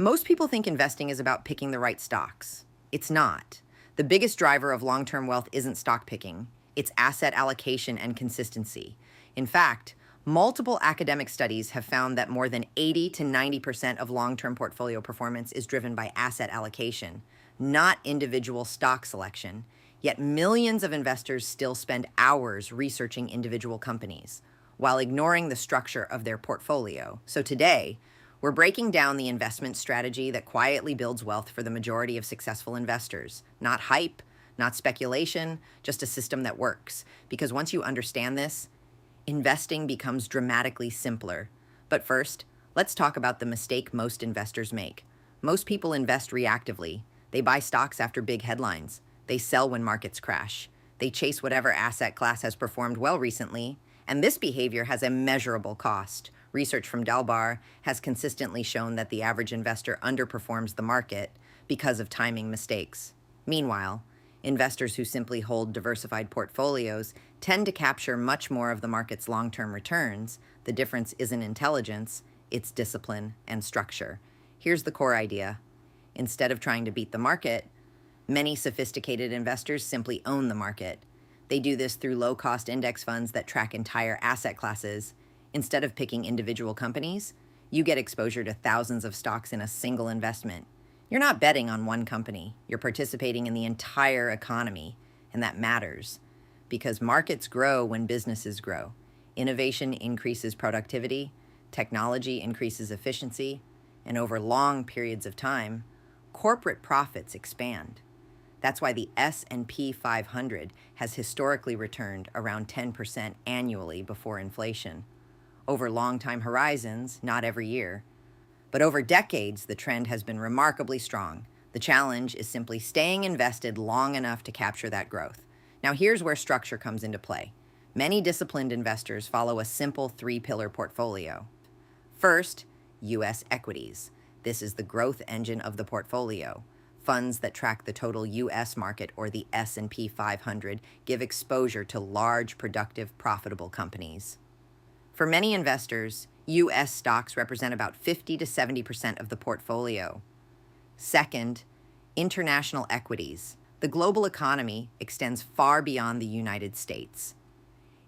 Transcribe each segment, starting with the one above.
Most people think investing is about picking the right stocks. It's not. The biggest driver of long-term wealth isn't stock picking, it's asset allocation and consistency. In fact, multiple academic studies have found that more than 80 to 90% of long-term portfolio performance is driven by asset allocation, not individual stock selection. Yet millions of investors still spend hours researching individual companies while ignoring the structure of their portfolio. So today, we're breaking down the investment strategy that quietly builds wealth for the majority of successful investors. Not hype, not speculation, just a system that works. Because once you understand this, investing becomes dramatically simpler. But first, let's talk about the mistake most investors make. Most people invest reactively. They buy stocks after big headlines. They sell when markets crash. They chase whatever asset class has performed well recently. And this behavior has a measurable cost. Research from Dalbar has consistently shown that the average investor underperforms the market because of timing mistakes. Meanwhile, investors who simply hold diversified portfolios tend to capture much more of the market's long-term returns. The difference isn't intelligence, it's discipline and structure. Here's the core idea. Instead of trying to beat the market, many sophisticated investors simply own the market. They do this through low-cost index funds that track entire asset classes. Instead of picking individual companies, you get exposure to thousands of stocks in a single investment. You're not betting on one company. You're participating in the entire economy, and that matters because markets grow when businesses grow. Innovation increases productivity, technology increases efficiency, and over long periods of time, corporate profits expand. That's why the S&P 500 has historically returned around 10% annually before inflation. Over long time horizons, not every year, but over decades, the trend has been remarkably strong. The challenge is simply staying invested long enough to capture that growth. Now here's where structure comes into play. Many disciplined investors follow a simple three-pillar portfolio. First, U.S. equities. This is the growth engine of the portfolio. Funds that track the total U.S. market or the S&P 500 give exposure to large, productive, profitable companies. For many investors, U.S. stocks represent about 50 to 70% of the portfolio. Second, international equities. The global economy extends far beyond the United States.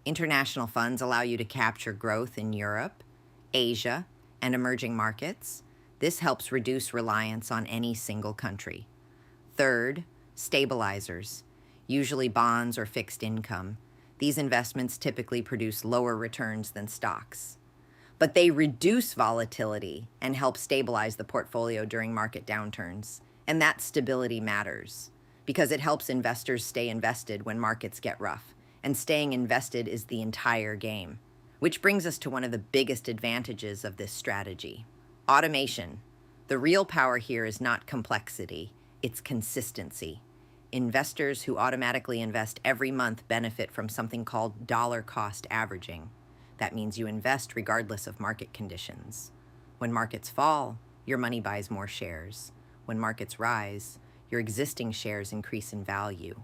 International funds allow you to capture growth in Europe, Asia, and emerging markets. This helps reduce reliance on any single country. Third, stabilizers, usually bonds or fixed income. These investments typically produce lower returns than stocks, but they reduce volatility and help stabilize the portfolio during market downturns. And that stability matters because it helps investors stay invested when markets get rough. And staying invested is the entire game. Which brings us to one of the biggest advantages of this strategy. Automation. The real power here is not complexity, it's consistency. Investors who automatically invest every month benefit from something called dollar cost averaging. That means you invest regardless of market conditions. When markets fall, your money buys more shares. When markets rise, your existing shares increase in value.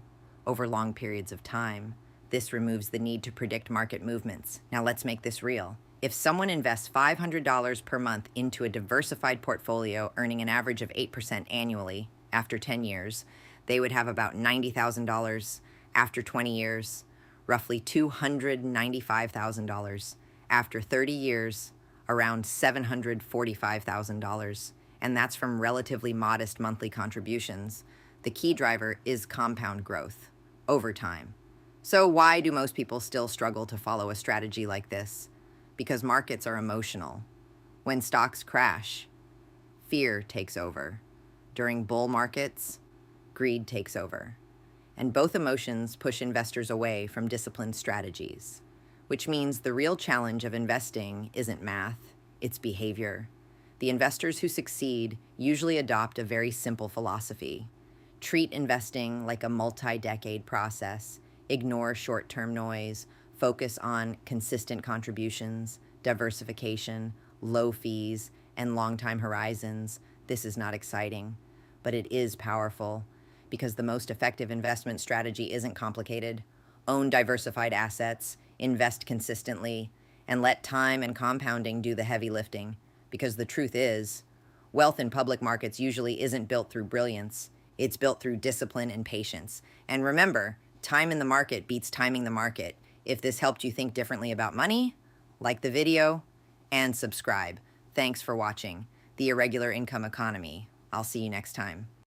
Over long periods of time, this removes the need to predict market movements. Now let's make this real. If someone invests $500 per month into a diversified portfolio earning an average of 8% annually after 10 years, they would have about $90,000 after 20 years, roughly $295,000 after 30 years, around $745,000, and that's from relatively modest monthly contributions. The key driver is compound growth over time. So why do most people still struggle to follow a strategy like this? Because markets are emotional. When stocks crash, fear takes over. During bull markets, greed takes over. And both emotions push investors away from disciplined strategies, which means the real challenge of investing isn't math, it's behavior. The investors who succeed usually adopt a very simple philosophy. Treat investing like a multi-decade process. Ignore short-term noise. Focus on consistent contributions, diversification, low fees, and long-time horizons. This is not exciting, but it is powerful because the most effective investment strategy isn't complicated. Own diversified assets, invest consistently, and let time and compounding do the heavy lifting. Because the truth is, Wealth in public markets usually isn't built through brilliance. It's built through discipline and patience. And remember, time in the market beats timing the market. If this helped you think differently about money, like the video and subscribe. Thanks for watching The Irregular Income Economy. I'll see you next time.